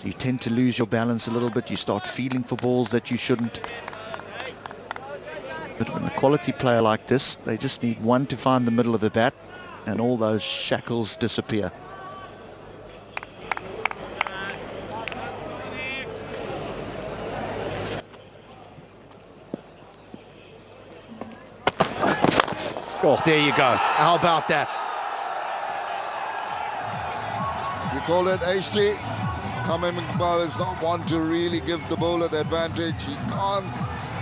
So you tend to lose your balance a little bit. You start feeling for balls that you shouldn't. But when a quality player like this, they just need one to find the middle of the bat and all those shackles disappear. Oh, there you go. How about that? You call it hasty. Tamim Iqbal is not one to really give the bowler the advantage. He can't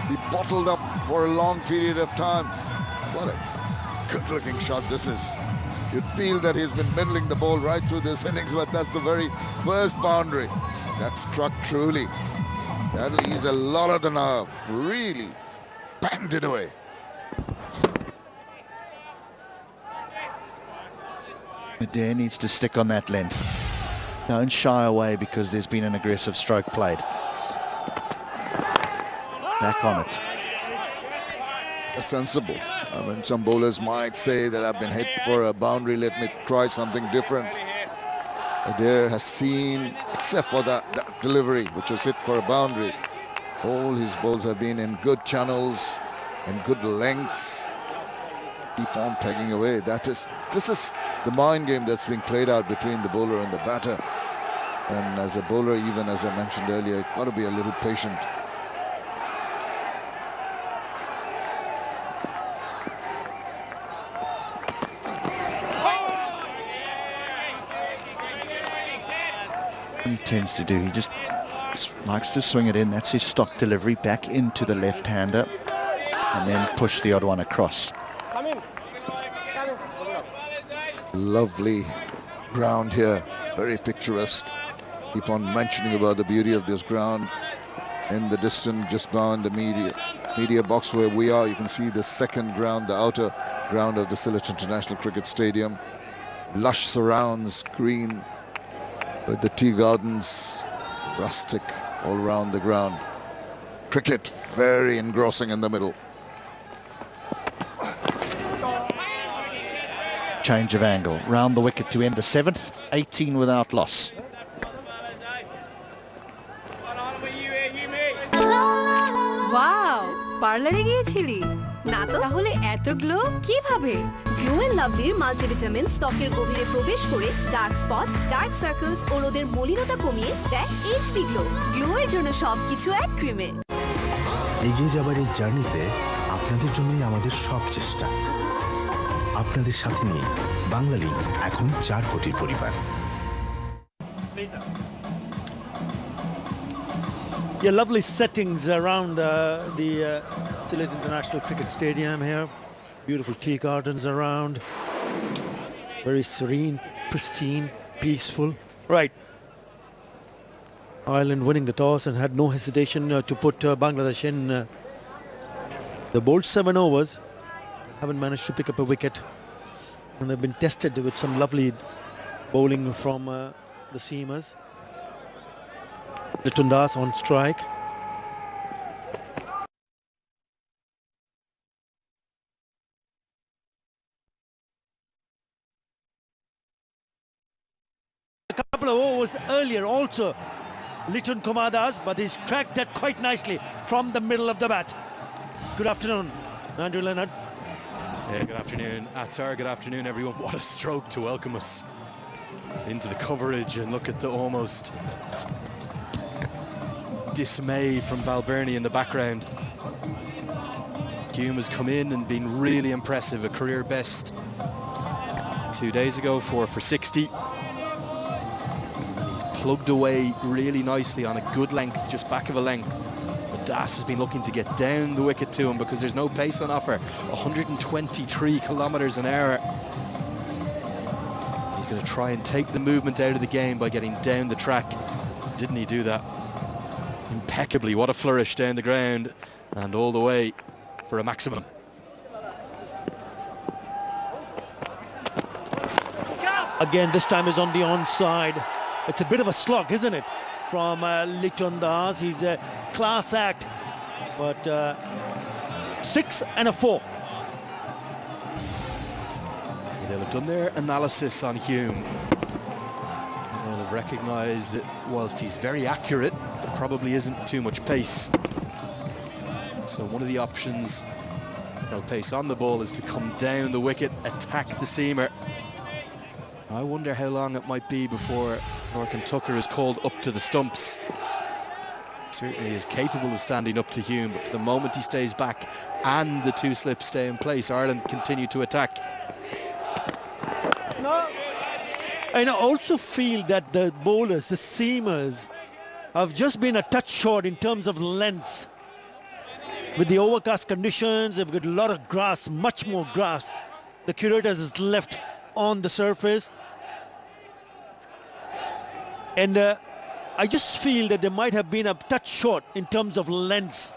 be bottled up for a long period of time. What a good-looking shot this is. You'd feel that he's been middling the ball right through this innings, but that's the very first boundary. That struck truly. That leaves a lot of the nerve. Really banged it away. Adair needs to stick on that length. Don't shy away because there's been an aggressive stroke played. Back on it. Sensible. I mean, some bowlers might say that I've been hit for a boundary, let me try something different. Adair has seen, except for that delivery, which was hit for a boundary, all his balls have been in good channels and good lengths. Keep on pegging away. This is the mind game that's being played out between the bowler and the batter. And as a bowler, even as I mentioned earlier, you've got to be a little patient. He tends to do. He just likes to swing it in. That's his stock delivery back into the left-hander and then push the odd one across. Lovely ground here, very picturesque. Keep on mentioning about the beauty of this ground. In the distance, just behind the media box where we are, you can see the second ground, the outer ground of the Sylhet International Cricket Stadium. Lush surrounds, green, with the tea gardens, rustic all around the ground. Cricket very engrossing in the middle. Change of angle, round the wicket to end the 7th, 18 without loss. Wow, পার্লারে গিয়েছিলি? না তো, তাহলে এত glow কিভাবে? Glow and লাভলির multivitamin ত্বকের গভীরে প্রবেশ করে ডার্ক স্পটস, ডার্ক সার্কেলস ও রোদের মলিনতা কমিয়ে দেয় এইচডি গ্লো। গ্লো এর জন্য সবকিছু এক ক্রিমে। এগিয়ে যাবার এই জার্নিতে আপনাদের জন্যই আমাদের সব চেষ্টা। আপনাদের সাথে নিয়ে বাংলা লিংক এখন 4 কোটির পরিবার। Yeah, lovely settings around the Sylhet International Cricket Stadium here. Beautiful tea gardens around. Very serene, pristine, peaceful. Right. Ireland winning the toss and had no hesitation to put Bangladesh in. The bowled 7 overs. Haven't managed to pick up a wicket, and they've been tested with some lovely bowling from the seamers. Litton Das on strike. A couple of overs earlier also Litton Kumar Das, but he's cracked that quite nicely from the middle of the bat. Good afternoon, Andrew Leonard. Yeah, good afternoon, Atar. Good afternoon, everyone. What a stroke to welcome us into the coverage, and look at the almost dismay from Balbirnie in the background. Hume has come in and been really impressive, a career best 2 days ago for 60. And he's plugged away really nicely on a good length, just back of a length. Das has been looking to get down the wicket to him because there's no pace on offer. 123 kilometers an hour. He's going to try and take the movement out of the game by getting down the track. Didn't he do that impeccably? What a flourish down the ground and all the way for a maximum. Again, this time is on the onside. It's a bit of a slog, isn't it, from Litton Das? He's a class act, but 6 and a 4. They'll have done their analysis on Hume. And they'll have They've recognised that whilst he's very accurate, there probably isn't too much pace. So one of the options, no pace on the ball, is to come down the wicket, attack the seamer. I wonder how long it might be before Norkin Tucker is called up to the stumps. Certainly is capable of standing up to Hume, but for the moment he stays back and the two slips stay in place, Ireland continue to attack. No. And I also feel that the bowlers, the seamers, have just been a touch short in terms of lengths. With the overcast conditions, they've got a lot of grass, much more grass. The curators is left on the surface. And I just feel that they might have been a touch short in terms of lengths,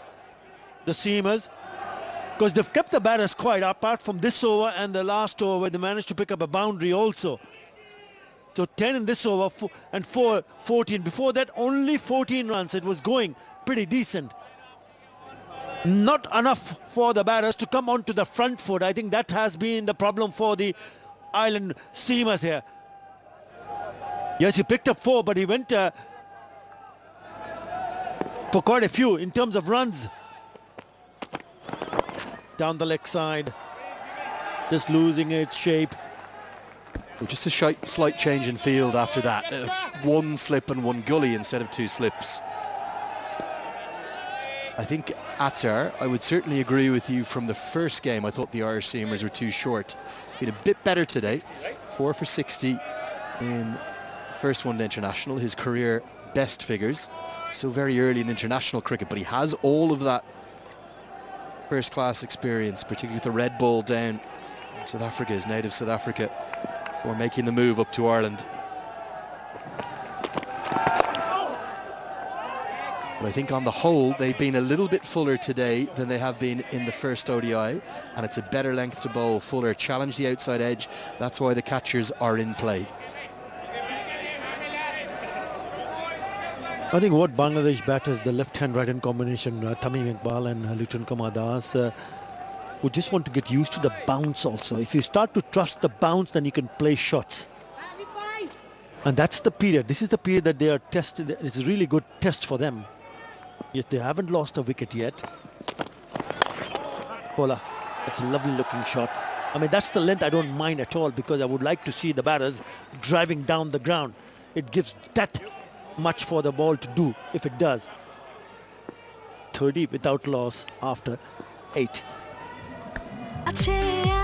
the seamers, because they've kept the batters quiet, apart from this over and the last over where they managed to pick up a boundary also. So 10 in this over and 14. Before that, only 14 runs. It was going pretty decent. Not enough for the batters to come onto the front foot. I think that has been the problem for the Ireland seamers here. Yes, he picked up 4, but he went for quite a few in terms of runs. Down the leg side, just losing its shape. Just a slight change in field after that. One slip and one gully instead of two slips. I think Attar, I would certainly agree with you from the first game. I thought the Irish seamers were too short. Been a bit better today. 4 for 60 in first one-day international, his career best figures. Still very early in international cricket, but he has all of that first-class experience, particularly with the red ball down in South Africa, his native South Africa, for making the move up to Ireland. But I think on the whole, they've been a little bit fuller today than they have been in the first ODI, and it's a better length to bowl. Fuller challenge the outside edge. That's why the catchers are in play. I think what Bangladesh batters, the left-hand, right-hand combination, Tamim Iqbal and Lieutenant Kumar Das, would just want to get used to the bounce also. If you start to trust the bounce, then you can play shots. And that's the period. This is the period that they are tested. It's a really good test for them. Yes, they haven't lost a wicket yet. Bola, that's a lovely looking shot. I mean, that's the length I don't mind at all, because I would like to see the batters driving down the ground. It gives that much for the ball to do if it does. 30 without loss after 8.